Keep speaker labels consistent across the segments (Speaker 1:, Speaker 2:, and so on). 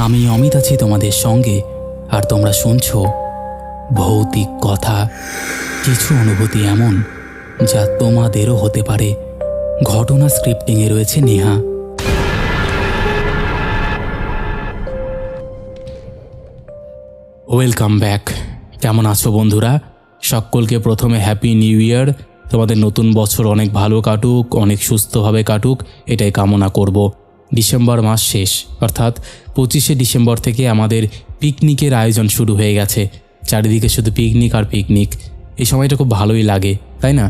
Speaker 1: আমি অমিত আছি তোমাদের সঙ্গে, আর তোমরা শুনছো ভৌতিক কথা। কিছু অনুভূতি এমন যা তোমাদেরও হতে পারে। ঘটনা স্ক্রিপ্টিংয়ে রয়েছে নেহা। Welcome back. কেমন আছো বন্ধুরা? সকলকে প্রথমে হ্যাপি নিউ ইয়ার। তোমাদের নতুন বছর অনেক ভালো কাটুক, অনেক সুস্থভাবে কাটুক, এটাই কামনা করব। ডিসেম্বর মাস শেষ, অর্থাৎ 25শে ডিসেম্বর থেকে আমাদের পিকনিকের আয়োজন শুরু হয়ে গেছে। চারিদিকে শুধু পিকনিক আর পিকনিক। এই সময়টা খুব ভালোই লাগে, তাই না?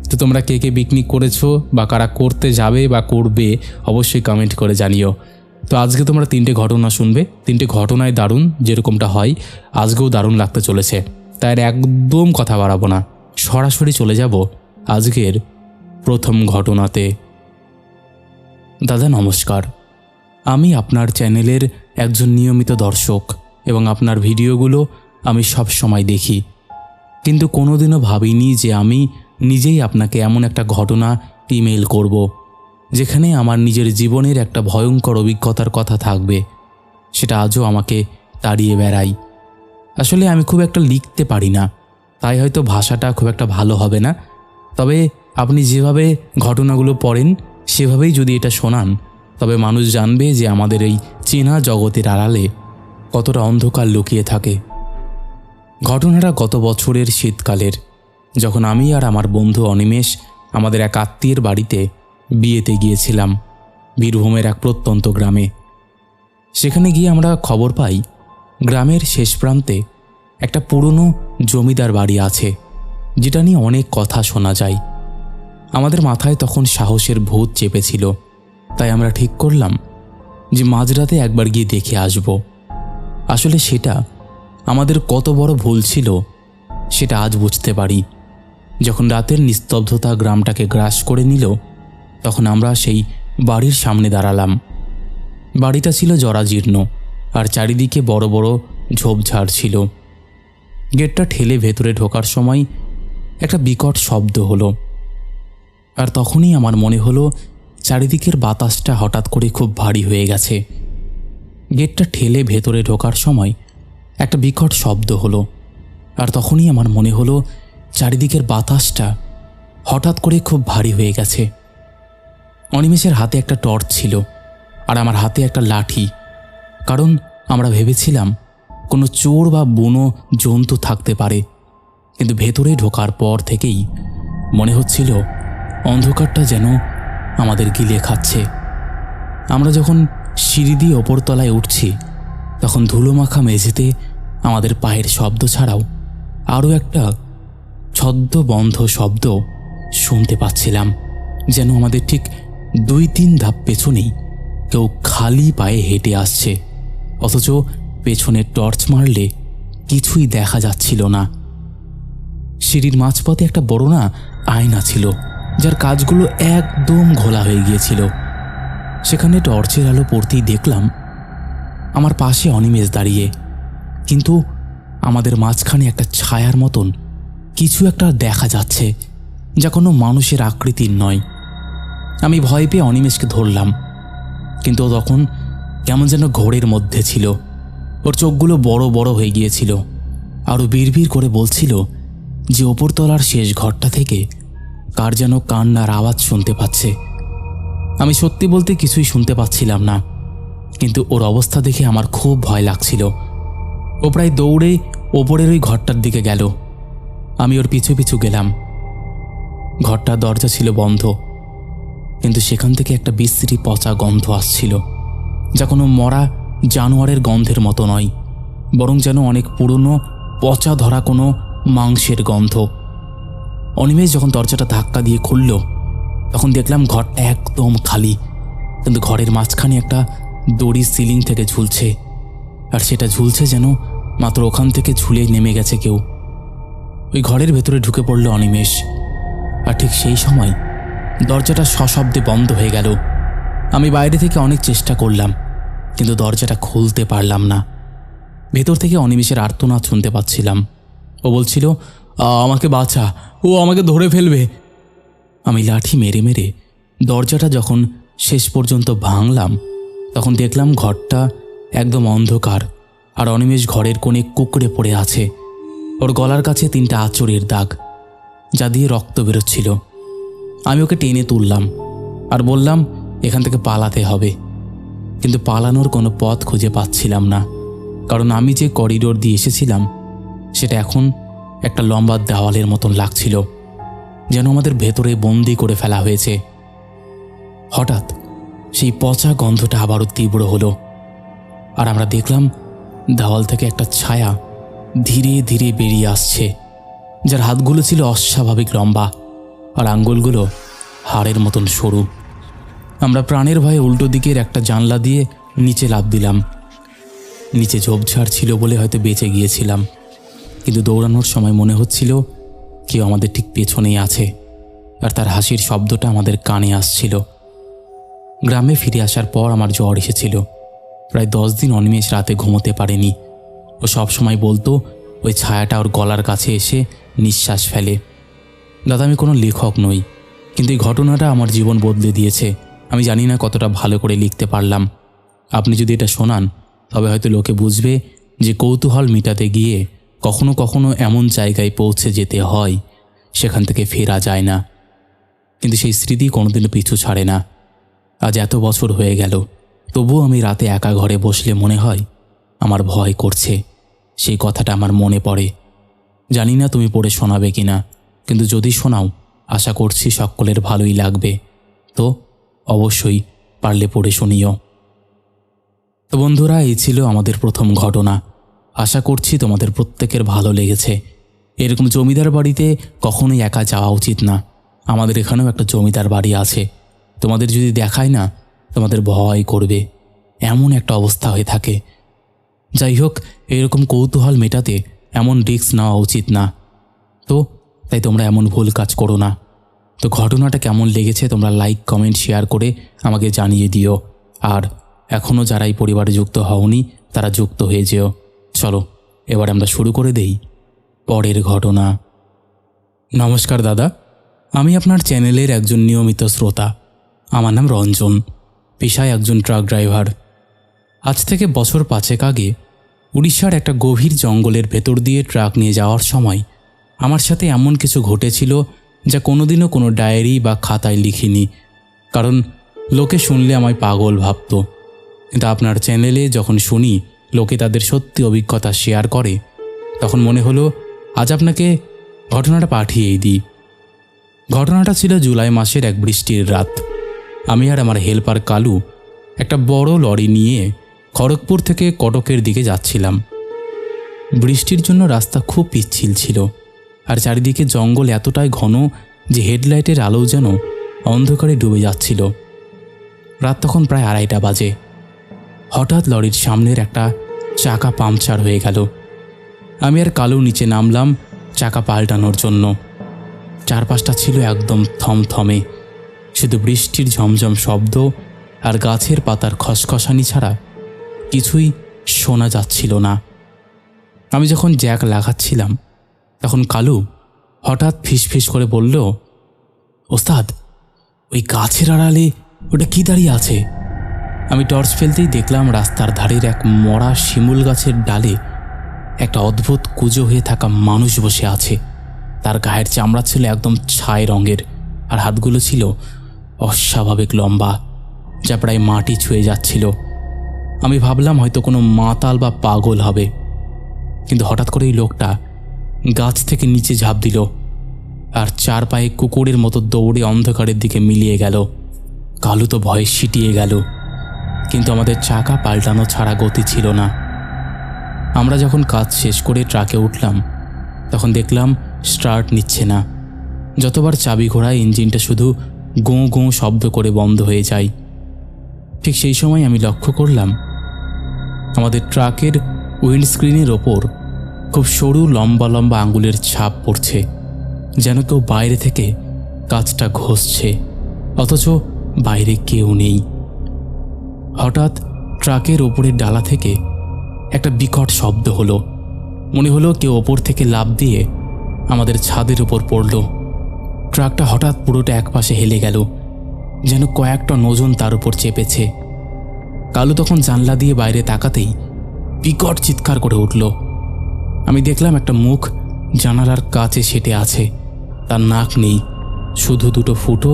Speaker 1: তো তোমরা কে কে পিকনিক করেছো বা কারা করতে যাবে বা করবে অবশ্যই কমেন্ট করে জানিও। তো আজকে তোমরা 3টে ঘটনা শুনবে। 3টে ঘটনায় দারুণ, যেরকমটা হয় আজকেও দারুণ লাগতে চলেছে। তাই একদম কথা বাড়াবো না, সরাসরি চলে যাব আজকের প্রথম ঘটনাতে। দাদা নমস্কার, আমি আপনার চ্যানেলের একজন নিয়মিত দর্শক এবং আপনার ভিডিওগুলো আমি সব সময় দেখি, কিন্তু কোনোদিনও ভাবিনি যে আমি নিজেই আপনাকে এমন একটা ঘটনা ইমেল করব, যেখানে আমার নিজের জীবনের একটা ভয়ঙ্কর অভিজ্ঞতার কথা থাকবে। সেটা আজও আমাকে তাড়িয়ে বেড়াই। আসলে আমি খুব একটা লিখতে পারি না, তাই হয়তো ভাষাটা খুব একটা ভালো হবে না। তবে আপনি যেভাবে ঘটনাগুলো পড়েন সেভাবেই যদি এটা শোনান, তবে মানুষ জানবে যে আমাদের এই চেনা জগতের আড়ালে কতটা অন্ধকার লুকিয়ে থাকে। ঘটনাটা গত বছরের শীতকালের, যখন আমি আর আমার বন্ধু অনিমেষ আমাদের এক আত্মীয়ের বাড়িতে বিয়েতে গিয়েছিলাম বীরভূমের এক প্রত্যন্ত গ্রামে। সেখানে গিয়ে আমরা খবর পাই গ্রামের শেষ প্রান্তে একটা পুরনো জমিদার বাড়ি আছে, যেটা নিয়ে অনেক কথা শোনা যায়। আমাদের মাথায় তখন সাহসের ভূত চেপেছিল, তাই আমরা ঠিক করলাম যে মাঝরাতে একবার গিয়ে দেখে আসব। আসলে সেটা আমাদের কত বড় ভুল ছিল সেটা আজ বুঝতে পারি। যখন রাতের নিস্তব্ধতা গ্রামটাকে গ্রাস করে নিল, তখন আমরা সেই বাড়ির সামনে দাঁড়ালাম। বাড়িটা ছিল জরাজীর্ণ আর চারিদিকে বড় বড় ঝোপঝাড় ছিল। গেটটা ঠেলে ভেতরে ঢোকার সময় একটা বিকট শব্দ হলো, আর তখনই আমার মনে হলো চারিদিকের বাতাসটা হঠাৎ করে খুব ভারী হয়ে গেছে। গেটটা ঠেলে ভেতরে ঢোকার সময় একটা বিকট শব্দ হলো, আর তখনই আমার মনে হলো চারিদিকের বাতাসটা হঠাৎ করে খুব ভারী হয়ে গেছে। অনিমেষের হাতে একটা টর্চ ছিল আর আমার হাতে একটা লাঠি, কারণ আমরা ভেবেছিলাম কোনো চোর বা বুনো জন্তু থাকতে পারে। কিন্তু ভেতরে ঢোকার পর থেকেই মনে হচ্ছিল অন্ধকারটা যেন আমাদের গিলে খাচ্ছে। আমরা যখন সিঁড়ি দিয়ে ওপরতলায় উঠছি, তখন ধুলোমাখা মেঝেতে আমাদের পায়ের শব্দ ছাড়াও আরও একটা ছদ্মবন্ধ শব্দ শুনতে পাচ্ছিলাম, যেন আমাদের ঠিক 2-3 ধাপ পেছনেই কেউ খালি পায়ে হেঁটে আসছে, অথচ পেছনে টর্চ মারলে কিছুই দেখা যাচ্ছিল না। সিঁড়ির মাঝপথে একটা বড় না আয়না ছিল, যার কাজগুলো একদম ঘোলা হয়ে গিয়েছিল। সেখানে টর্চের আলো পড়তেই দেখলাম আমার পাশে অনিমেষ দাঁড়িয়ে, কিন্তু আমাদের মাঝখানে একটা ছায়ার মতন কিছু একটা দেখা যাচ্ছে, যা কোনো মানুষের আকৃতির নয়। আমি ভয় পেয়ে অনিমেষকে ধরলাম, কিন্তু তখন কেমন যেন ঘোরের মধ্যে ছিল। ওর চোখগুলো বড় বড় হয়ে গিয়েছিল, আরও বিড়বিড় করে বলছিল যে ওপরতলার শেষ ঘরটা থেকে কার যেন কান্নার আওয়াজ শুনতে পাচ্ছে। আমি সত্যি বলতে কিছুই শুনতে পাচ্ছিলাম না, কিন্তু ওর অবস্থা দেখে আমার খুব ভয় লাগছিল। ও প্রায় দৌড়ে ওপরের ওই ঘরটার দিকে গেল। আমি ওর পিছু পিছু গেলাম। ঘরটার দরজা ছিল বন্ধ, কিন্তু সেখান থেকে একটা বিশ্রী পচা গন্ধ আসছিল, যা কোনো মরা জানোয়ারের গন্ধের মতো নয়, বরং যেন অনেক পুরনো পচা ধরা কোনো মাংসের গন্ধ। অনিমেষ যখন দরজাটা ধাক্কা দিয়ে খুলল, তখন দেখলাম ঘরটা একদম খালি, কিন্তু ঘরের মাঝখানে একটা দড়ি সিলিং থেকে ঝুলছে, আর সেটা ঝুলছে যেন মাত্র ওখান থেকে ঝুলে নেমে গেছে কেউ। ওই ঘরের ভেতরে ঢুকে পড়ল অনিমেষ, আর ঠিক সেই সময় দরজাটা সশব্দে বন্ধ হয়ে গেল। আমি বাইরে থেকে অনেক চেষ্টা করলাম, কিন্তু দরজাটা খুলতে পারলাম না। ভেতর থেকে অনিমেষের আর্তনাদ শুনতে পাচ্ছিলাম। ও বলছিল, আমাকে বাঁচা, ও আমাকে ধরে ফেলবে। আমি লাঠি মেরে মেরে দরজাটা যখন শেষ পর্যন্ত ভাঙলাম, তখন দেখলাম ঘরটা একদম অন্ধকার, আর অনিমেষ ঘরের কোণে কুঁকড়ে পড়ে আছে। ওর গলার কাছে 3টা আঁচড়ের দাগ, যা দিয়ে রক্ত বেরোচ্ছিল। আমি ওকে টেনে তুললাম আর বললাম এখান থেকে পালাতে হবে, কিন্তু পালানোর কোনো পথ খুঁজে পাচ্ছিলাম না, কারণ আমি যে করিডোর দিয়ে এসেছিলাম সেটা এখন একটা লম্বা দেওয়ালের মতন লাগছিল, যেন আমাদের ভেতরে বন্দি করে ফেলা হয়েছে। হঠাৎ সেই পচা গন্ধটা আবারও তীব্র হলো, আর আমরা দেখলাম দেওয়াল থেকে একটা ছায়া ধীরে ধীরে বেরিয়ে আসছে, যার হাতগুলো ছিল অস্বাভাবিক লম্বা আর আঙ্গুলগুলো হাড়ের মতন সরু। আমরা প্রাণের ভয়ে উল্টো দিকের একটা জানলা দিয়ে নিচে লাফ দিলাম। নিচে ঝোপঝাড় ছিল বলে হয়তো বেঁচে গিয়েছিলাম, কিন্তু দৌড়ানোর সময় মনে হচ্ছিল কেউ আমাদের ঠিক পেছনেই আছে, আর তার হাসির শব্দটা আমাদের কানে আসছিল। গ্রামে ফিরে আসার পর আমার জ্বর এসেছিল। প্রায় 10 দিন অনিমেষ রাতে ঘুমোতে পারেনি। ও সবসময় বলতো ওই ছায়াটা ওর গলার কাছে এসে নিঃশ্বাস ফেলে। দাদা, আমি কোনো লেখক নই, কিন্তু এই ঘটনাটা আমার জীবন বদলে দিয়েছে। আমি জানি না কতটা ভালো করে লিখতে পারলাম। আপনি যদি এটা শোনান তবে হয়তো লোকে বুঝবে যে কৌতূহল মেটাতে গিয়ে কখনো কখনো এমন জায়গায় পৌঁছে যেতে হয় সেখান থেকে ফেরা যায় না, কিন্তু সেই স্মৃতি কোনোদিনও পিছু ছাড়ে না। আজ এত বছর হয়ে গেল, তবুও আমি রাতে একা ঘরে বসলে মনে হয় আমার ভয় করছে। সেই কথাটা আমার মনে পড়ে। জানি না তুমি পড়ে শোনাবে কিনা, কিন্তু যদি শোনাও আশা করছি সকলের ভালোই লাগবে। তো অবশ্যই পারলে পড়ে শুনিও। তো বন্ধুরা, এই ছিল আমাদের প্রথম ঘটনা। আশা করছি তোমাদের প্রত্যেকের ভালো লেগেছে। এরকম জমিদার বাড়িতে কখনোই একা যাওয়া উচিত না। আমাদের এখানেও একটা জমিদার বাড়ি আছে। তোমাদের যদি দেখায় না, তোমাদের ভয় করবে, এমন একটা অবস্থা হয়ে থাকে। যাই হোক, এরকম কৌতূহল মেটাতে এমন রিস্ক নেওয়া উচিত না। তো তাই তোমরা এমন ভুল কাজ করো না। তো ঘটনাটা কেমন লেগেছে তোমরা লাইক, কমেন্ট, শেয়ার করে আমাকে জানিয়ে দিও। আর এখনও যারা এই পরিবারে যুক্ত হওনি তারা যুক্ত হয়ে যেও। চলো এবার আমরা শুরু করে দেই পরের ঘটনা। নমস্কার দাদা, আমি আপনার চ্যানেলের একজন নিয়মিত শ্রোতা। আমার নাম রঞ্জন, পেশায় একজন ট্রাক ড্রাইভার। আজ থেকে বছর 5 আগে উড়িষ্যার একটা গভীর জঙ্গলের ভেতর দিয়ে ট্রাক নিয়ে যাওয়ার সময় আমার সাথে এমন কিছু ঘটেছিল যা কোনোদিনও কোনো ডায়েরি বা খাতায় লিখিনি, কারণ লোকে শুনলে আমায় পাগল ভাবত। কিন্তু আপনার চ্যানেলে যখন শুনি লোকে তাদের সত্যি অভিজ্ঞতা শেয়ার করে, তখন মনে হলো আজ আপনাকে ঘটনাটা পাঠিয়েই দিই। ঘটনাটা ছিল জুলাই মাসের এক বৃষ্টির রাত। আমি আর আমার হেল্পার কালু একটা বড় লরি নিয়ে খড়গপুর থেকে কটকের দিকে যাচ্ছিলাম। বৃষ্টির জন্য রাস্তা খুব পিচ্ছিল ছিল, আর চারিদিকে জঙ্গল এতটাই ঘন যে হেডলাইটের আলো যেন অন্ধকারে ডুবে যাচ্ছিল। রাত তখন প্রায় 2:30 বাজে। হঠাৎ লরির সামনের একটা চাকা পাংচার হয়ে গেল। আমি আর কালু নিচে নামলাম চাকা পাল্টানোর জন্য। চারপাশটা ছিল একদম থমথমে, শুধু বৃষ্টির ঝমঝম শব্দ আর গাছের পাতার খসখসানি ছাড়া কিছুই শোনা যাচ্ছিল না। আমি যখন জ্যাক লাগাচ্ছিলাম তখন কালু হঠাৎ ফিসফিস করে বলল, ওস্তাদ, ওই গাছের আড়ালে ওটা কি দাঁড়িয়ে আছে? আমি টর্চ ফেলতেই দেখলাম রাস্তার ধারের এক মরা শিমুল গাছের ডালে একটা অদ্ভুত কুঁজো হয়ে থাকা মানুষ বসে আছে। তার গায়ের চামড়া ছিল একদম ছাই রঙের, আর হাতগুলো ছিল অস্বাভাবিক লম্বা, যা প্রায় মাটি ছুঁয়ে যাচ্ছিল। আমি ভাবলাম হয়তো কোনো মাতাল বা পাগল হবে, কিন্তু হঠাৎ করেই লোকটা গাছ থেকে নিচে ঝাঁপ দিল আর 4 পায়ে কুকুরের মতো দৌড়ে অন্ধকারের দিকে মিলিয়ে গেল। কালু তো ভয়ে সিটিয়ে গেল, কিন্তু আমাদের চাকা পাল্টানো ছাড়া গতি ছিল না। আমরা যখন কাজ শেষ করে ট্রাকে উঠলাম তখন দেখলাম স্টার্ট নিচ্ছে না। যতবার চাবি ঘোরায় ইঞ্জিনটা শুধু গোঁ গোঁ শব্দ করে বন্ধ হয়ে যায়। ঠিক সেই সময় আমি লক্ষ্য করলাম আমাদের ট্রাকের উইন্ডস্ক্রিনের ওপর খুব সরু লম্বা লম্বা আঙুলের ছাপ পড়ছে, যেন কেউ বাইরে থেকে কাঁচটা ঘষছে, অথচ বাইরে কেউ নেই। হঠাৎ ট্রাকের ওপরের ডালা থেকে একটা বিকট শব্দ হলো। মনে হলো কেউ ওপর থেকে লাফ দিয়ে আমাদের ছাদের উপর পড়ল। ট্রাকটা হঠাৎ পুরোটা একপাশে হেলে গেল, যেন কয়েকটা ওজন তার উপর চেপেছে। কালু তখন জানলা দিয়ে বাইরে তাকাতেই বিকট চিৎকার করে উঠল। আমি দেখলাম একটা মুখ জানালার কাছে সেটে আছে। তার নাক নেই, শুধু দুটো ফুটো,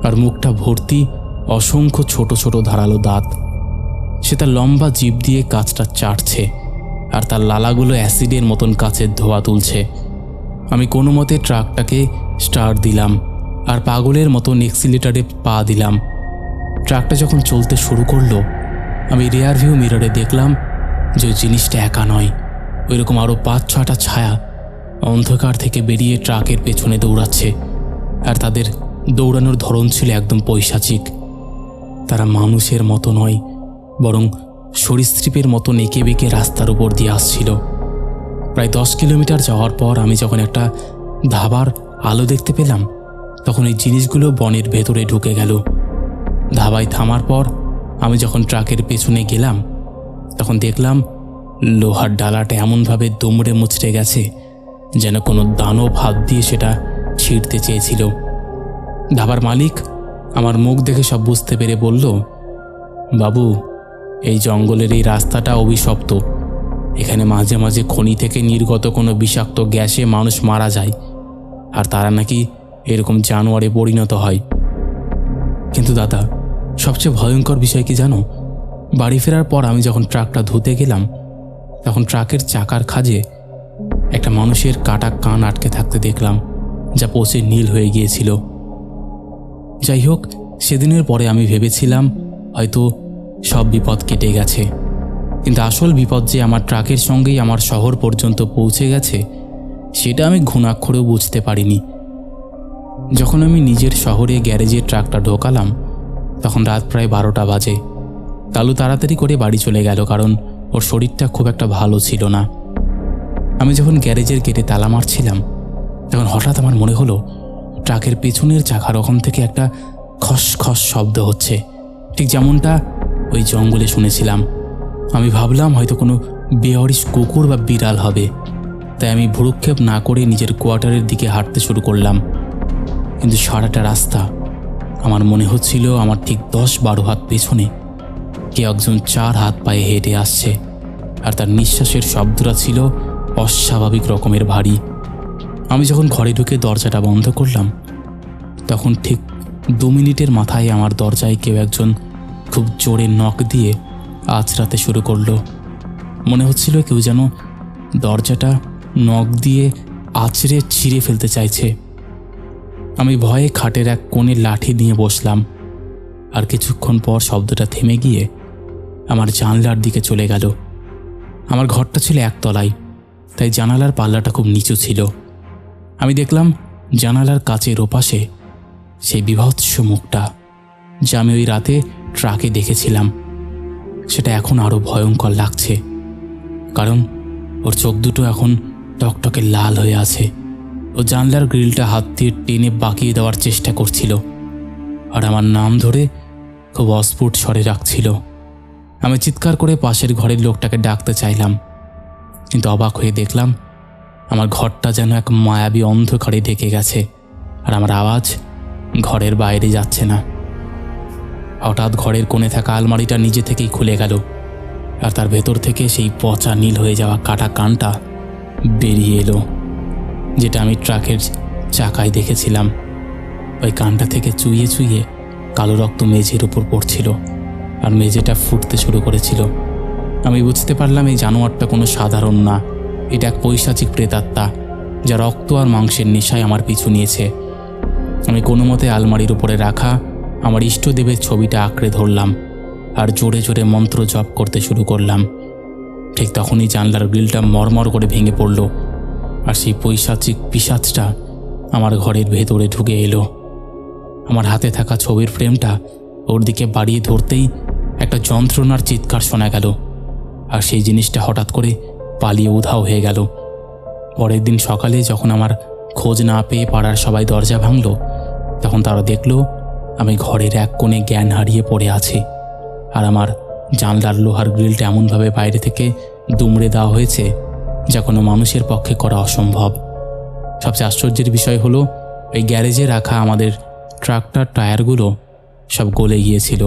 Speaker 1: আর মুখটা ভর্তি অসংখ্য ছোট ছোট ধারালো দাঁত। সে তার লম্বা জিভ দিয়ে কাঁচটা চাটছে, আর তার লালাগুলো অ্যাসিডের মতন কাচের ধোয়া তুলছে। আমি কোনো মতে ট্রাকটাকে স্টার্ট দিলাম আর পাগলের মতো এক্সিলেটারে পা দিলাম। ট্রাকটা যখন চলতে শুরু করলো, আমি রিয়ার ভিউ মিররে দেখলাম যে ওই জিনিসটা একা নয়, ওইরকম আরও 5-6টা ছায়া অন্ধকার থেকে বেরিয়ে ট্রাকের পেছনে দৌড়াচ্ছে। আর তাদের দৌড়ানোর ধরন ছিল একদম পৈশাচিক। তারা মানুষের মতো নয়, বরং সরীসৃপের মতো এঁকে বেঁকে রাস্তার উপর দিয়ে আসছিল। প্রায় 10 কিলোমিটার যাওয়ার পর আমি যখন একটা ধাবার আলো দেখতে পেলাম, তখন এই জিনিসগুলো বনের ভেতরে ঢুকে গেল। ধাবায় থামার পর আমি যখন ট্রাকের পেছনে গেলাম, তখন দেখলাম লোহার ডালাটা এমনভাবে দুমড়ে মুচড়ে গেছে যেন কোনো দানব হাত দিয়ে সেটা ছিঁড়তে চেয়েছিল। ধাবার মালিক আমার মুখ দেখে সব বুঝতে পেরে বলল, বাবু, এই জঙ্গলের এই রাস্তাটা অভিশপ্ত। এখানে মাঝে মাঝে খনি থেকে নির্গত কোনো বিষাক্ত গ্যাসে মানুষ মারা যায়, আর তারা নাকি এরকম জানোয়ারে পরিণত হয়। কিন্তু দাদা, সবচেয়ে ভয়ঙ্কর বিষয় কি জানো? বাড়ি ফেরার পর আমি যখন ট্রাকটা ধুতে গেলাম, তখন ট্রাকের চাকার খাঁজে একটা মানুষের কাটা কান আটকে থাকতে দেখলাম, যা পচে নীল হয়ে গিয়েছিল। যাই হোক, সেদিনের পরে আমি ভেবেছিলাম হয়তো সব বিপদ কেটে গেছে, কিন্তু আসল বিপদ যে আমার ট্রাকের সঙ্গেই আমার শহর পর্যন্ত পৌঁছে গেছে, সেটা আমি ঘুণাক্ষরেও বুঝতে পারিনি। যখন আমি নিজের শহরে গ্যারেজে ট্রাকটা ঢোকালাম, তখন রাত প্রায় 12টা বাজে। কালু তাড়াতাড়ি করে বাড়ি চলে গেল, কারণ ওর শরীরটা খুব একটা ভালো ছিল না। আমি যখন গ্যারেজের গেটে তালা মারছিলাম, তখন হঠাৎ আমার মনে হলো ট্রাকের পেছনের চাকার ওখান থেকে একটা খস খস শব্দ হচ্ছে, ঠিক যেমনটা ওই জঙ্গলে শুনেছিলাম। আমি ভাবলাম হয়তো কোনো বেহরিশ কুকুর বা বিড়াল হবে, তাই আমি ভ্রুক্ষেপ না করে নিজের কোয়ার্টারের দিকে হাঁটতে শুরু করলাম। কিন্তু সারাটা রাস্তা আমার মনে হচ্ছিল আমার ঠিক 10-12 হাত পেছনে কে একজন 4 হাত পায়ে হেঁটে আসছে, আর তার নিঃশ্বাসের শব্দটা ছিল অস্বাভাবিক রকমের ভারী। আমি যখন ঘরে ঢুকে দরজাটা বন্ধ করলাম, তখন ঠিক 2 মিনিটের মাথায় আমার দরজায় কেউ একজন খুব জোরে নক দিয়ে আঁচড়াতে শুরু করলো। মনে হচ্ছিল কেউ যেন দরজাটা নক দিয়ে আঁচড়ে ছিঁড়ে ফেলতে চাইছে। আমি ভয়ে খাটের এক কোণে লাঠি নিয়ে বসলাম, আর কিছুক্ষণ পর শব্দটা থেমে গিয়ে আমার জানলার দিকে চলে গেল। আমার ঘরটা ছিল একতলায়, তাই জানালার পাল্লাটা খুব নিচু ছিল। আমি দেখলাম জানালার কাচের ওপাশে সেই বিভৎস মুখটা, যা আমি ওই রাতে ট্রাকে দেখেছিলাম। সেটা এখন আরও ভয়ঙ্কর লাগছে, কারণ ওর চোখ দুটো এখন টকটকে লাল হয়ে আছে। ও জানলার গ্রিলটা হাত দিয়ে টেনে বাঁকিয়ে দেওয়ার চেষ্টা করছিল, আর আমার নাম ধরে খুব অস্ফুট স্বরে রাখছিল। আমি চিৎকার করে পাশের ঘরের লোকটাকে ডাকতে চাইলাম, কিন্তু অবাক হয়ে দেখলাম আমার ঘরটা যেন এক মায়াবী অন্ধকারে ঢেকে গেছে, আর আমার আওয়াজ ঘরের বাইরে যাচ্ছে না। হঠাৎ ঘরের কোণে থাকা আলমারিটা নিজে থেকেই খুলে গেল, আর তার ভেতর থেকে সেই পচা নীল হয়ে যাওয়া কাটা কানটা বেরিয়ে এলো, যেটা আমি ট্রাকের চাকায় দেখেছিলাম। ওই কানটা থেকে চুইয়ে চুইয়ে কালো রক্ত মেঝের উপর পড়ছিল, আর মেঝেটা ফুটতে শুরু করেছিল। আমি বুঝতে পারলাম এই জানোয়ারটা কোনো সাধারণ না, এটা এক পৈশাচিক প্রেতাত্মা, যা রক্ত আর মাংসের নেশায় আমার পিছু নিয়েছে। আমি কোনো মতে আলমারির উপরে রাখা আমার ইষ্টদেবের ছবিটা আঁকড়ে ধরলাম, আর জোরে জোরে মন্ত্র জপ করতে শুরু করলাম। ঠিক তখনই জানলার গ্রিলটা মরমর করে ভেঙে পড়ল, আর সেই পৈশাচিক পিশাচটা আমার ঘরের ভেতরে ঢুকে এলো। আমার হাতে থাকা ছবির ফ্রেমটা ওর দিকে বাড়িয়ে ধরতেই একটা যন্ত্রণার চিৎকার শোনা গেল, আর সেই জিনিসটা হঠাৎ করে পালিয়ে উধাও হয়ে গেল। পরের দিন সকালে যখন আমার খোঁজ না পেয়ে পাড়ার সবাই দরজা ভাঙল, তখন তারা দেখল আমি ঘরের এক কোণে জ্ঞান হারিয়ে পড়ে আছি, আর আমার জানলার লোহার গ্রিলটা এমনভাবে বাইরে থেকে দুমড়ে দেওয়া হয়েছে যা কোনো মানুষের পক্ষে করা অসম্ভব। সবচেয়ে আশ্চর্যের বিষয় হলো ওই গ্যারেজে রাখা আমাদের ট্রাকটার টায়ারগুলো সব গলে গিয়েছিল,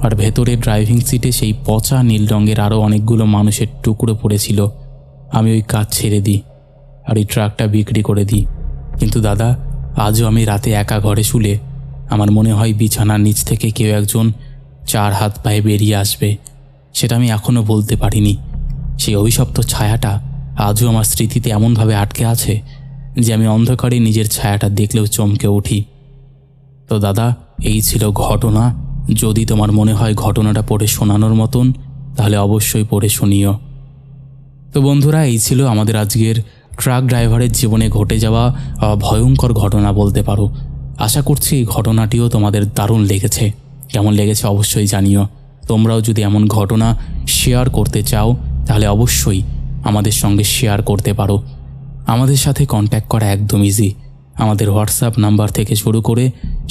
Speaker 1: আর ভেতরে ড্রাইভিং সিটে সেই পচা নীল রঙের আরও অনেকগুলো মানুষের টুকরো পড়েছিল। আমি ওই কাজ ছেড়ে দিই আর এই ট্রাকটা বিক্রি করে দিই। কিন্তু দাদা, আজও আমি রাতে একা ঘরে শুলে আমার মনে হয় বিছানার নিচ থেকে কেউ একজন 4 হাত পায়ে বেরিয়ে আসবে। সেটা আমি এখনও বলতে পারিনি। সেই অভিশপ্ত ছায়াটা আজও আমার স্মৃতিতে এমনভাবে আটকে আছে যে আমি অন্ধকারে নিজের ছায়াটা দেখলেও চমকে উঠি। তো দাদা, এই ছিল ঘটনা। যদি তোমার মনে হয় ঘটনাটা পড়ে শোনানোর মতন, তাহলে অবশ্যই পড়ে শুনিও। তো বন্ধুরা, এই ছিল আমাদের আজকের ট্রাক ড্রাইভারের জীবনে ঘটে যাওয়া ভয়ঙ্কর ঘটনা বলতে পারো। আশা করছি এই ঘটনাটিও তোমাদের দারুণ লেগেছে। কেমন লেগেছে অবশ্যই জানিও। তোমরাও যদি এমন ঘটনা শেয়ার করতে চাও তাহলে অবশ্যই আমাদের সঙ্গে শেয়ার করতে পারো। আমাদের সাথে কন্ট্যাক্ট করা একদম ইজি। আমাদের হোয়াটসঅ্যাপ নাম্বার থেকে শুরু করে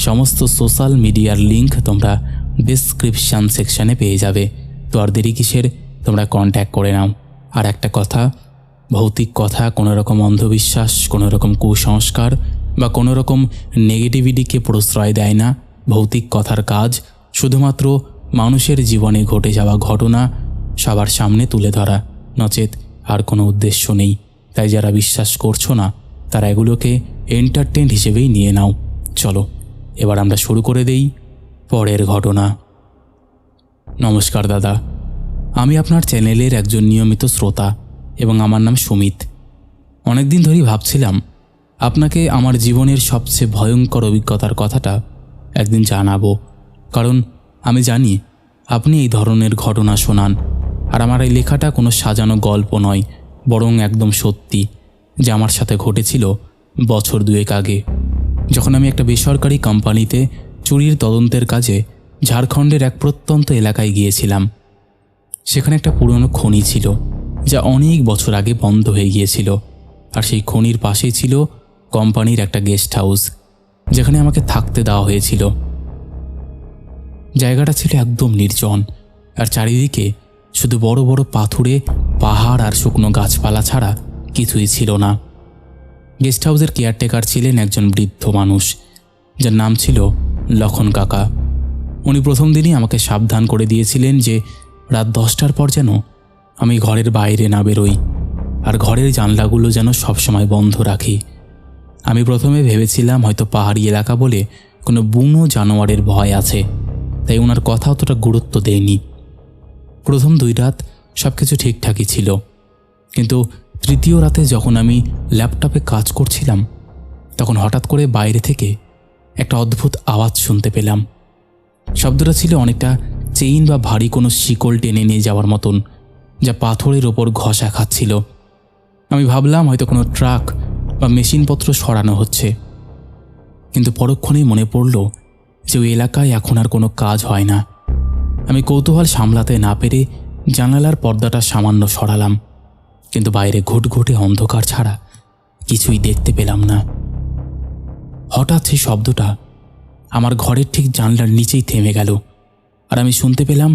Speaker 1: সমস্ত সোশ্যাল মিডিয়ার লিঙ্ক তোমরা ডেসক্রিপশান সেকশানে পেয়ে যাবে। তো আর দেরি কিসের, তোমরা কন্ট্যাক্ট করে নাও। আর একটা কথা, ভৌতিক কথা কোনো রকম অন্ধবিশ্বাস, কোনো রকম কুসংস্কার বা কোনো রকম নেগেটিভিটিকে প্রশ্রয় দেয় না। ভৌতিক কথার কাজ শুধুমাত্র মানুষের জীবনে ঘটে যাওয়া ঘটনা সবার সামনে তুলে ধরা, নচেত আর কোনো উদ্দেশ্য নেই। তাই যারা বিশ্বাস করছো না তারা এগুলোকে এন্টারটেইন হিসেবেই নিয়ে নাও। চলো এবার আমরা শুরু করে দেই পরের ঘটনা। নমস্কার দাদা, আমি আপনার চ্যানেলের একজন নিয়মিত শ্রোতা এবং আমার নাম সুমিত। অনেকদিন ধরেই ভাবছিলাম আপনাকে আমার জীবনের সবচেয়ে ভয়ঙ্কর অভিজ্ঞতার কথাটা একদিন জানাবো, কারণ আমি জানি আপনি এই ধরনের ঘটনা শোনান। আর আমার এই লেখাটা কোনো সাজানো গল্প নয়, বরং একদম সত্যি, যা আমার সাথে ঘটেছিল বছর 2 আগে, যখন আমি একটা বেসরকারি কোম্পানিতে চুরির তদন্তের কাজে ঝাড়খণ্ডের এক প্রত্যন্ত এলাকায় গিয়েছিলাম। সেখানে একটা পুরনো খনি ছিল যা অনেক বছর আগে বন্ধ হয়ে গিয়েছিল। আর সেই খনির পাশেই ছিল কোম্পানির একটা গেস্ট হাউস, যেখানে আমাকে থাকতে দেওয়া হয়েছিল। জায়গাটা ছিল একদম নির্জন, আর চারিদিকে শুধু বড় বড় পাথুরে পাহাড় আর শুকনো গাছপালা ছাড়া কিছুই ছিল না। গেস্ট হাউসের কেয়ারটেকার ছিলেন একজন বৃদ্ধ মানুষ, যার নাম ছিল লক্ষণ কাকা। উনি প্রথম দিনই আমাকে সাবধান করে দিয়েছিলেন যে রাত 10টার পর যেন আমি ঘরের বাইরে না বেরোই, আর ঘরের জানলাগুলো যেন সবসময় বন্ধ রাখি। আমি প্রথমে ভেবেছিলাম হয়তো পাহাড়ি এলাকা বলে কোনো বুনো জানোয়ারের ভয় আছে, তাই ওনার কথা অতটা গুরুত্ব দেয়নি। প্রথম 2 রাত সব কিছু ঠিকঠাকই ছিল, কিন্তু তৃতীয় রাতে যখন আমি ল্যাপটপে কাজ করছিলাম, তখন হঠাৎ করে বাইরে থেকে একটা অদ্ভুত আওয়াজ শুনতে পেলাম। শব্দটা ছিল অনেকটা চেইন বা ভারী কোনো শিকল টেনে নিয়ে যাওয়ার মতন, যা পাথরের ওপর ঘষা খাচ্ছিল। আমি ভাবলাম হয়তো কোনো ট্রাক বা মেশিনপত্র সরানো হচ্ছে, কিন্তু পরক্ষণেই মনে পড়ল যে ওই এলাকায় এখন আর কোনো কাজ হয় না। আমি কৌতূহল সামলাতে না পেরে জানালার পর্দাটা সামান্য সরালাম, কিন্তু বাইরে ঘুটঘুটে অন্ধকার ছাড়া কিছুই দেখতে পেলাম না। হঠাৎ সেই শব্দটা আমার ঘরের ঠিক জানলার নিচেই থেমে গেল, আর আমি শুনতে পেলাম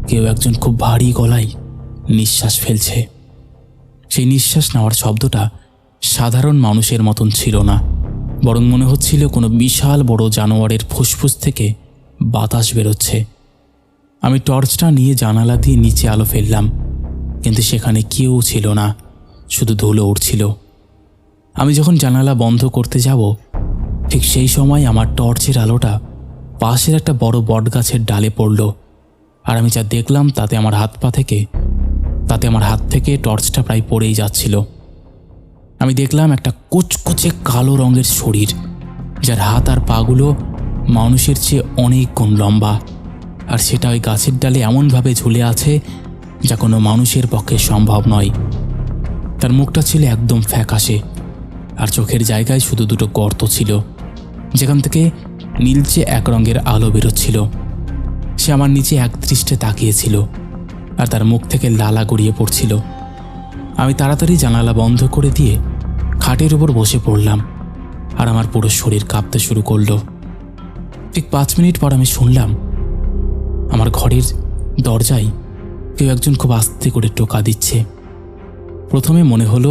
Speaker 1: কেউ একজন খুব ভারী গলায় নিঃশ্বাস ফেলছে। সেই নিঃশ্বাস নেওয়ার শব্দটা সাধারণ মানুষের মতন ছিল না, বরং মনে হচ্ছিল কোনো বিশাল বড় জানোয়ারের ফুসফুস থেকে বাতাস বেরোচ্ছে। আমি টর্চটা নিয়ে জানালা দিয়ে নিচে আলো ফেললাম, কিন্তু সেখানে কেউ ছিল না, শুধু ধুলো উড়ছিল। আমি যখন জানালা বন্ধ করতে যাব, ঠিক সেই সময় আমার টর্চের আলোটা পাশের একটা বড় বটগাছের ডালে পড়ল, আর আমি যা দেখলাম তাতে আমার হাত থেকে টর্চটা প্রায় পড়েই যাচ্ছিল। আমি দেখলাম একটা কুচকুচে কালো রঙের শরীর, যার হাত আর পাগুলো মানুষের চেয়ে অনেক গুণ লম্বা, আর সেটা ওই গাছের ডালে এমনভাবে ঝুলে আছে যা কোনো মানুষের পক্ষে সম্ভব নয়। তার মুখটা ছিল একদম ফ্যাকাশে, আর চোখের জায়গায় শুধু 2টো গর্ত ছিল, যেখান থেকে নীলচে এক রঙের আলো বেরোচ্ছিল। সে আমার নিচে একদৃষ্টে তাকিয়েছিল, আর তার মুখ থেকে লালা গড়িয়ে পড়ছিল। আমি তাড়াতাড়ি জানালা বন্ধ করে দিয়ে খাটের উপর বসে পড়লাম, আর আমার পুরো শরীর কাঁপতে শুরু করলো। ঠিক 5 মিনিট পর আমি শুনলাম আমার ঘরের দরজায় কেউ একজন খুব আস্তে করে টোকা দিচ্ছে। প্রথমে মনে হলো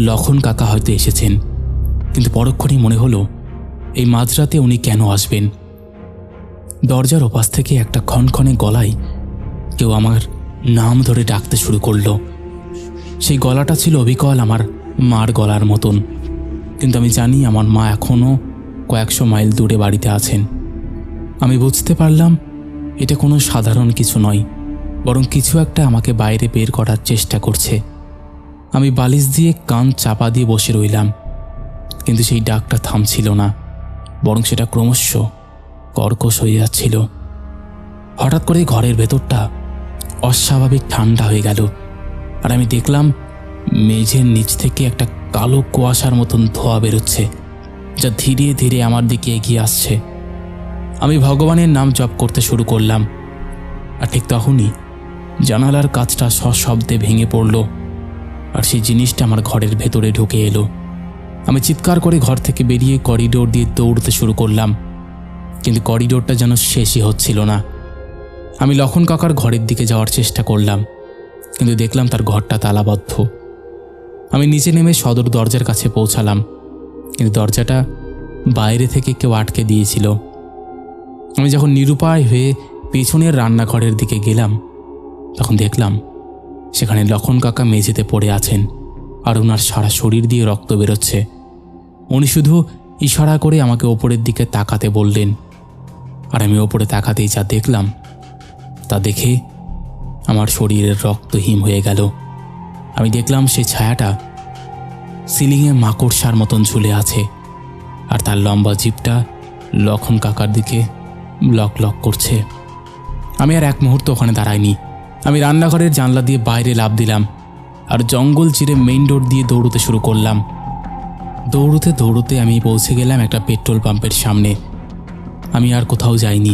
Speaker 1: লক্ষণ কাকা হয়তো এসেছেন, কিন্তু পরক্ষণেই মনে হলো এই মাঝরাতে উনি কেন আসবেন। দরজার ওপাশ থেকে একটা ক্ষণক্ষণে গলায় কেউ আমার নাম ধরে ডাকতে শুরু করলো। সেই গলাটা ছিল অবিকল আমার মার গলার মতন, কিন্তু আমি জানি আমার মা এখনও কয়েকশো মাইল দূরে বাড়িতে আছেন। আমি বুঝতে পারলাম এটা কোনো সাধারণ কিছু নয়, বরং কিছু একটা আমাকে বাইরে বের করার চেষ্টা করছে। আমি বালিশ দিয়ে কান চাপা দিয়ে বসে রইলাম, কিন্তু সেই ডাকটা থামছিল না, বরং সেটা ক্রমশ কর্কশ হয়ে যাচ্ছিল। হঠাৎ করে ঘরের ভেতরটা অস্বাভাবিক ঠান্ডা হয়ে গেল, আর আমি দেখলাম মেঝের নিচ থেকে একটা কালো কুয়াশার মতন ধোঁয়া বেরোচ্ছে, যা ধীরে ধীরে আমার দিকে এগিয়ে আসছে। আমি ভগবানের নাম জপ করতে শুরু করলাম, আর ঠিক তখনই জানালার কাঁচটা সশব্দে ভেঙে পড়ল, আর সেই জিনিসটা আমার ঘরের ভেতরে ঢুকে এলো। আমি চিৎকার করে ঘর থেকে বেরিয়ে করিডোর দিয়ে দৌড়তে শুরু করলাম, কিন্তু করিডোরটা যেন শেষই হচ্ছিল না। আমি লক্ষণ কাকার ঘরের দিকে যাওয়ার চেষ্টা করলাম, কিন্তু দেখলাম তার ঘরটা তালাবদ্ধ। আমি নিচে নেমে সদর দরজার কাছে পৌঁছালাম, কিন্তু দরজাটা বাইরে থেকে কেউ আটকে দিয়েছিল। আমি যখন নিরুপায় হয়ে পেছনের রান্নাঘরের দিকে গেলাম, তখন দেখলাম সেখানে লক্ষণ কাকা মেঝেতে পড়ে আছেন, আর ওনার সারা শরীর দিয়ে রক্ত বেরোচ্ছে। উনি শুধু ইশারা করে আমাকে ওপরের দিকে তাকাতে বললেন, আর আমি ওপরে তাকাতেই যা দেখলাম তা দেখে আমার শরীরের রক্ত হিম হয়ে গেল। আমি দেখলাম সেই ছায়াটা সিলিংয়ে মাকড়সার মতন ঝুলে আছে, আর তার লম্বা জিভটা লক্ষণ কাকার দিকে লক লক করছে। আমি আর এক মুহূর্ত ওখানে দাঁড়াইনি। আমি রান্নাঘরের জানলা দিয়ে বাইরে লাফ দিলাম, আর জঙ্গল চিরে মেইন রোড দিয়ে দৌড়তে শুরু করলাম। দৌড়তে দৌড়তে আমি পৌঁছে গেলাম একটা পেট্রোল পাম্পের সামনে। আমি আর কোথাও যাইনি,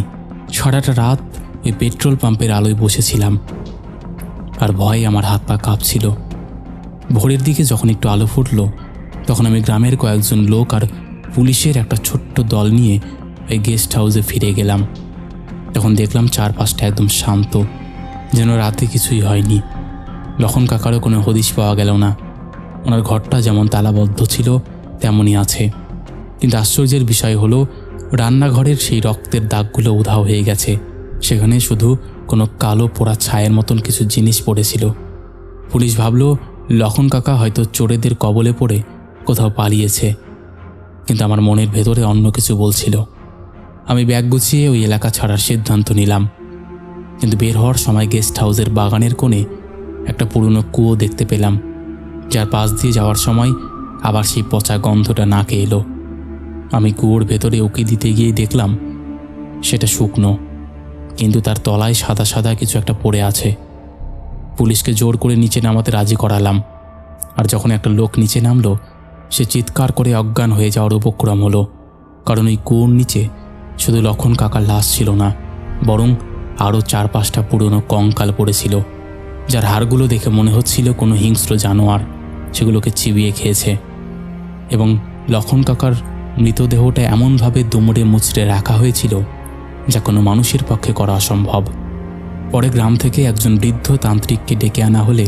Speaker 1: সারাটা রাত ওই পেট্রোল পাম্পের আলোয় বসেছিলাম, আর ভয়ে আমার হাত পা কাঁপছিল। ভোরের দিকে যখন একটু আলো ফুটল, তখন আমি গ্রামের কয়েকজন লোক আর পুলিশের একটা ছোট্ট দল নিয়ে ওই গেস্ট হাউসে ফিরে গেলাম। তখন দেখলাম চারপাশটা একদম শান্ত, যেন রাতে কিছুই হয়নি। লক্ষণ কাকারও কোনো হদিশ পাওয়া গেল না। ওনার ঘরটা যেমন তালাবদ্ধ ছিল তেমনই আছে, কিন্তু আশ্চর্যের বিষয় হলো রান্নাঘরের সেই রক্তের দাগগুলো উধাও হয়ে গেছে। সেখানে শুধু কোনো কালো পোড়া ছায়ের মতন কিছু জিনিস পড়েছিল। পুলিশ ভাবল লক্ষণ কাকা হয়তো চোরেদের কবলে পড়ে কোথাও পালিয়েছে, কিন্তু আমার মনের ভেতরে অন্য কিছু বলছিল। আমি ব্যাগ গুছিয়ে ওই এলাকা ছাড়ার সিদ্ধান্ত নিলাম, কিন্তু বের হওয়ার সময় গেস্ট হাউসের বাগানের কোণে একটা পুরনো কুয়ো দেখতে পেলাম, যার পাশ দিয়ে যাওয়ার সময় আবার সেই পচা গন্ধটা নাকে এলো। আমি কুয়োর ভেতরে উকি দিতে গিয়ে দেখলাম সেটা শুকনো, কিন্তু তার তলায় সাদা সাদা কিছু একটা পড়ে আছে। পুলিশকে জোর করে নিচে নামাতে রাজি করালাম, আর যখন একটা লোক নিচে নামলো, সে চিৎকার করে অজ্ঞান হয়ে যাওয়ার উপক্রম হলো, কারণ ওই কুয়োর নিচে শুধু লক্ষণ কাকার লাশ ছিল না, বরং আরও 4-5টা পুরনো কঙ্কাল পড়েছিল, যার হাড়গুলো দেখে মনে হচ্ছিল কোনো হিংস্র জানোয়ার সেগুলোকে চিবিয়ে খেয়েছে। এবং লক্ষণ কাকার মৃতদেহটা এমনভাবে দুমড়ে মুচড়ে রাখা হয়েছিল যা কোনো মানুষের পক্ষে করা অসম্ভব। পরে গ্রাম থেকে একজন বৃদ্ধ তান্ত্রিককে ডেকে আনা হলে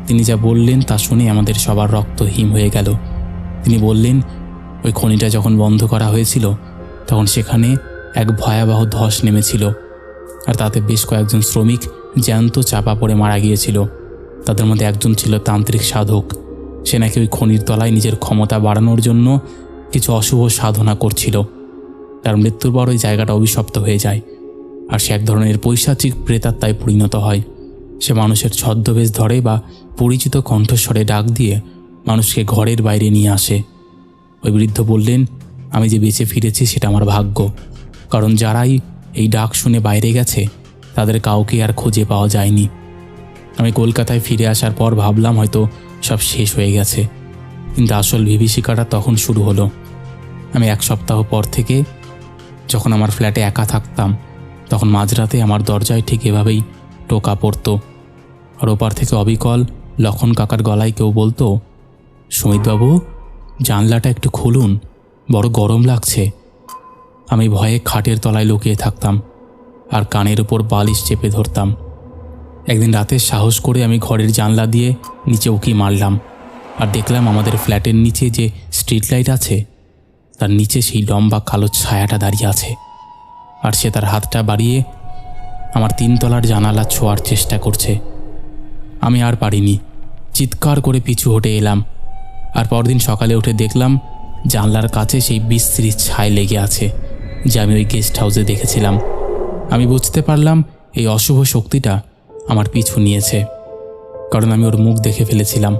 Speaker 1: তিনি যা বললেন তা শুনে আমাদের সবার রক্ত হিম হয়ে গেল। তিনি বললেন ওই খনিটা যখন বন্ধ করা হয়েছিল, তখন সেখানে এক ভয়াবহ ধস নেমেছিল, আর তাতে বেশ কয়েকজন শ্রমিক জ্যান্ত চাপা পড়ে মারা গিয়েছিল। তাদের মধ্যে একজন ছিল তান্ত্রিক সাধক। সে নাকি ওই খনির তলায় নিজের ক্ষমতা বাড়ানোর জন্য কিছু অশুভ সাধনা করছিল। তার মৃত্যুর পর ওই জায়গাটা অভিশপ্ত হয়ে যায়, আর সে এক ধরনের পৈশাচিক প্রেতাত্মায় পরিণত হয়। সে মানুষের ছদ্মবেশ ধরে বা পরিচিত কণ্ঠস্বরে ডাক দিয়ে মানুষকে ঘরের বাইরে নিয়ে আসে। ওই বৃদ্ধ বললেন, আমি যে বেঁচে ফিরেছি সেটা আমার ভাগ্য, কারণ যারাই এই ডাক শুনে বাইরে গেছে তাদের কাউকে আর খুঁজে পাওয়া যায়নি। আমি কলকাতায় ফিরে আসার পর ভাবলাম হয়তো সব শেষ হয়ে গেছে, কিন্তু আসল বিভীষিকাটা তখন শুরু হলো। আমি 1 সপ্তাহ পর থেকে যখন আমার ফ্ল্যাটে একা থাকতাম, তখন মাঝরাতে আমার দরজায় ঠিক এভাবেই টোকা পড়ত, আর ওপার থেকে অবিকল লক্ষণ কাকার গলায় কেউ বলতো, সুমিতবাবু, জানলাটা একটু খুলুন, বড় গরম লাগছে। আমি ভয়ে খাটের তলায় লুকিয়ে থাকতাম আর কানের উপর বালিশ চেপে ধরতাম। একদিন রাতে সাহস করে আমি ঘরের জানলা দিয়ে নিচে উকি মারলাম, আর দেখলাম আমাদের ফ্ল্যাটের নিচে যে স্ট্রিট লাইট আছে তার নিচে সেই লম্বা কালো ছায়াটা দাঁড়িয়ে আছে। আর সে তার হাতটা বাড়িয়ে আমার 3 তলার জানালা ছোঁয়ার চেষ্টা করছে। আমি আর পারিনি, চিৎকার করে পিছু হটে এলাম। আর পরদিন সকালে উঠে দেখলাম জানলার কাছে সেই বিশ্রী ছাই লেগে আছে যা আমি ওই গেস্ট হাউসে দেখেছিলাম। আমি বুঝতে পারলাম এই অশুভ শক্তিটা আমার পিছু নিয়েছে, কারণ আমি ওর মুখ দেখে ফেলেছিলাম।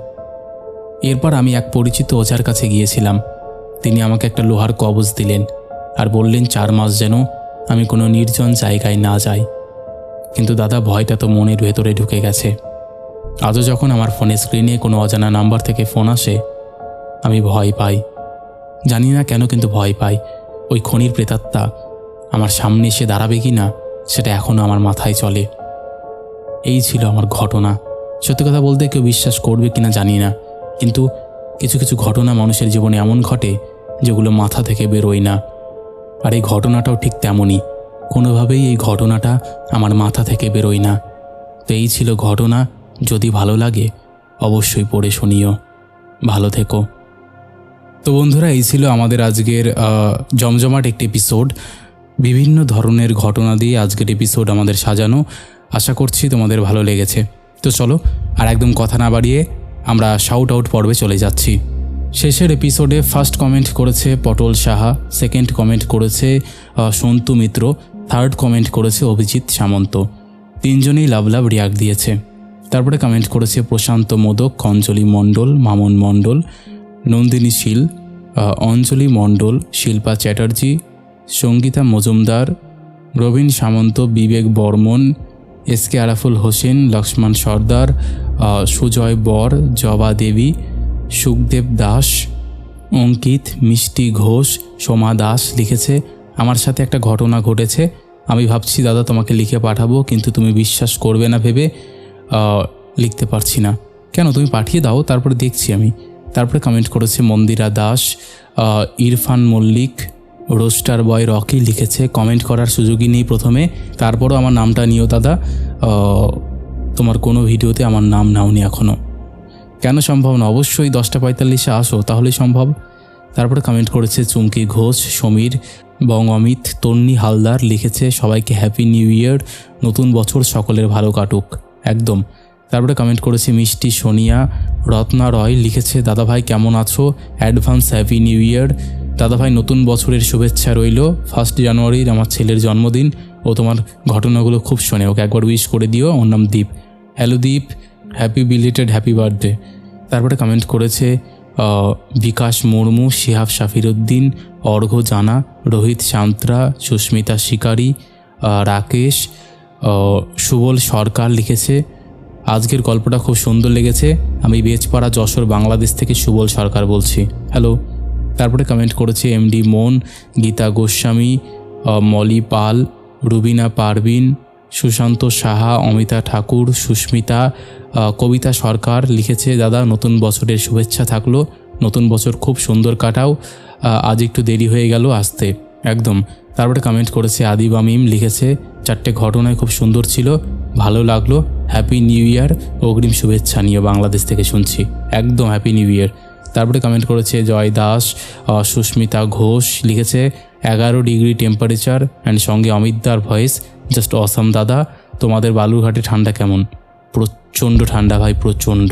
Speaker 1: এরপর আমি এক পরিচিত ওঝার কাছে গিয়েছিলাম। তিনি আমাকে একটা লোহার কবজ দিলেন আর বললেন 4 মাস যেন আমি কোনো নির্জন জায়গায় না যাই। কিন্তু দাদা, ভয়টা তো মনের ভেতরে ঢুকে গেছে। আজও যখন আমার ফোনের স্ক্রিনে কোনো অজানা নাম্বার থেকে ফোন আসে, আমি ভয় পাই। জানি না কেন, কিন্তু ভয় পাই। ওই খনির প্রেতাত্মা আমার সামনে এসে দাঁড়াবে কি না সেটা এখনও আমার মাথায় চলে। এই ছিল আমার ঘটনা। সত্যি কথা বলতে কেউ বিশ্বাস করবে কিনা জানি না, কিন্তু কিছু কিছু ঘটনা মানুষের জীবনে এমন ঘটে যেগুলো মাথা থেকে বেরোয় না। আর এই ঘটনাটাও ঠিক তেমনই, কোনোভাবেই এই ঘটনাটা আমার মাথা থেকে বেরোয় না। তো এই ছিল ঘটনা। যদি ভালো লাগে অবশ্যই পড়ে শুনিও। ভালো থেকো। তো বন্ধুরা, এই ছিল আমাদের আজকের জমজমাট একটি এপিসোড। বিভিন্ন ধরনের ঘটনা দিয়ে আজকের এপিসোড আমাদের সাজানো। আশা করছি তোমাদের ভালো লেগেছে। তো চলো আর একদম কথা না বাড়িয়ে আমরা শাউট আউট পর্বে চলে যাচ্ছি। শেষের এপিসোডে ফার্স্ট কমেন্ট করেছে পটল সাহা, সেকেন্ড কমেন্ট করেছে সন্তু মিত্র, থার্ড কমেন্ট করেছে অভিজিৎ সামন্ত। 3 জনেই লাভ রিয়াক্ট দিয়েছে। তারপরে কমেন্ট করেছে প্রশান্ত মোদক, অঞ্জলি মণ্ডল, মামুন মণ্ডল, নন্দিনী শীল, অঞ্জলি মণ্ডল, শিল্পা চ্যাটার্জি, সঙ্গীতা মজুমদার, রবীন সামন্ত, বিবেক বর্মন, এসকে আরাফুল হোসেন, লক্ষ্মণ সর্দার, সুজয় বর, জবা দেবী, সুখদেব দাস, অঙ্কিত, মিষ্টি ঘোষ, সোমা দাস লিখেছে আমার সাথে একটা ঘটনা ঘটেছে। আমি ভাবছি দাদা তোমাকে লিখে পাঠাবো, কিন্তু তুমি বিশ্বাস করবে না ভেবে লিখতে পারছি না। কেন, তুমি পাঠিয়ে দাও, তারপরে দেখছি আমি। তারপরে কমেন্ট করেছে মন্দিরা দাস, ইরফান মল্লিক, রোস্টার বয় রকি লিখেছে কমেন্ট করার সুযোগই নেই প্রথমে, তারপরও আমার নামটা নিও দাদা। তোমার কোনো ভিডিওতে আমার নাম নাওনি এখনও। কেন সম্ভব না? অবশ্যই 10টা 45-এ আসো, তাহলেই সম্ভব। তারপরে কমেন্ট করেছে চুমকি ঘোষ, সমীর বং, অমিত, তন্নি হালদার লিখেছে সবাইকে হ্যাপি নিউ ইয়ার, নতুন বছর সকলের ভালো কাটুক। একদম। তারপরে কমেন্ট করেছে মিষ্টি সোনিয়া, রত্না রয় লিখেছে দাদাভাই কেমন আছো, অ্যাডভান্স হ্যাপি নিউ ইয়ার। দাদাভাই নতুন বছরের শুভেচ্ছা রইল। 1 জানুয়ারির আমার ছেলের জন্মদিন, ও তোমার ঘটনাগুলো খুব শোনে, ওকে একবার উইশ করে দিও। ওর নাম দীপ। হ্যালো দীপ, হ্যাপি বিলেটেড হ্যাপি বার্থডে। তারপরে কমেন্ট করেছে বিকাশ মুর্মু, শিহাব শাফিরুদ্দিন, অর্ঘ্য জানা, রোহিত সান্ত্রা, সুস্মিতা শিকারী, রাকেশ, সুবল সরকার লিখেছে আজকের গল্পটা খুব সুন্দর লেগেছে, আমি বেজপাড়া যশোর বাংলাদেশ থেকে সুবল সরকার বলছি, হ্যালো। তারপরে কমেন্ট করেছে এমডি মন, গীতা গোস্বামী, মলি পাল, রুবিনা পারভিন, সুশান্ত সাহা, অমিতা ঠাকুর, সুস্মিতা, কবিতা সরকার লিখেছে দাদা নতুন বছরের শুভেচ্ছা থাকলো, নতুন বছর খুব সুন্দর কাটাও, আজ একটু দেরি হয়ে গেল আসতে। একদম। তারপরে কমেন্ট করেছে আদিবা মিম লিখেছে 4টে ঘটনায় খুব সুন্দর ছিল, ভালো লাগলো, হ্যাপি নিউ ইয়ার, অগ্রিম শুভেচ্ছা নিয়ে বাংলাদেশ থেকে শুনছি। একদম হ্যাপি নিউ ইয়ার। তারপরে কমেন্ট করেছে জয় দাস, সুস্মিতা ঘোষ লিখেছে 11 ডিগ্রি টেম্পারেচার অ্যান্ড সঙ্গে অমিতদার ভয়েস, জাস্ট অসাম দাদা। তোমাদের বালুরঘাটে ঠান্ডা কেমন? প্রচণ্ড ঠান্ডা ভাই, প্রচণ্ড।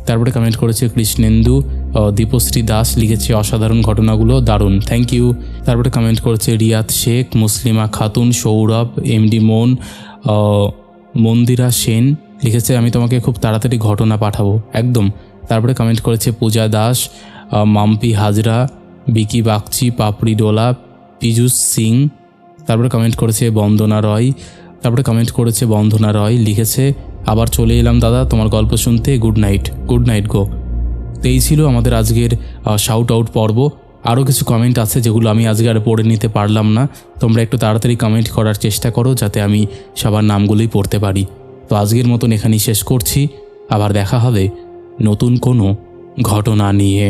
Speaker 1: তারপরে কমেন্ট করেছে কৃষ্ণেন্দু, দীপশ্রী দাস লিখেছে অসাধারণ ঘটনাগুলো দারুণ, থ্যাংক ইউ। তারপরে কমেন্ট করেছে রিয়াদ শেখ, মুসলিমা খাতুন, সৌরভ, এমডি মন, মন্দিরা সেন লিখেছে আমি তোমাকে খুব তাড়াতাড়ি ঘটনা পাঠাবো। একদম। তারপরে কমেন্ট করেছে পূজা দাস, মাম্পি হাজরা, বিকি বাগচি, পাপড়ি ডোলা, পীযুষ সিং। তারপরে কমেন্ট করেছে বন্দনা রয় লিখেছে আবার চলে এলাম দাদা তোমার গল্প শুনতে, গুড নাইট গো। তো এই ছিল আমাদের আজকের শাউট আউট পর্ব। আরও কিছু কমেন্ট আছে যেগুলো আমি আজকে আর পড়ে নিতে পারলাম না, তোমরা একটু তাড়াতাড়ি কমেন্ট করার চেষ্টা করো যাতে আমি সবার নামগুলোই পড়তে পারি। তো আজকের মতন এখানেই শেষ করছি, আবার দেখা হবে নতুন কোনো ঘটনা নিয়ে।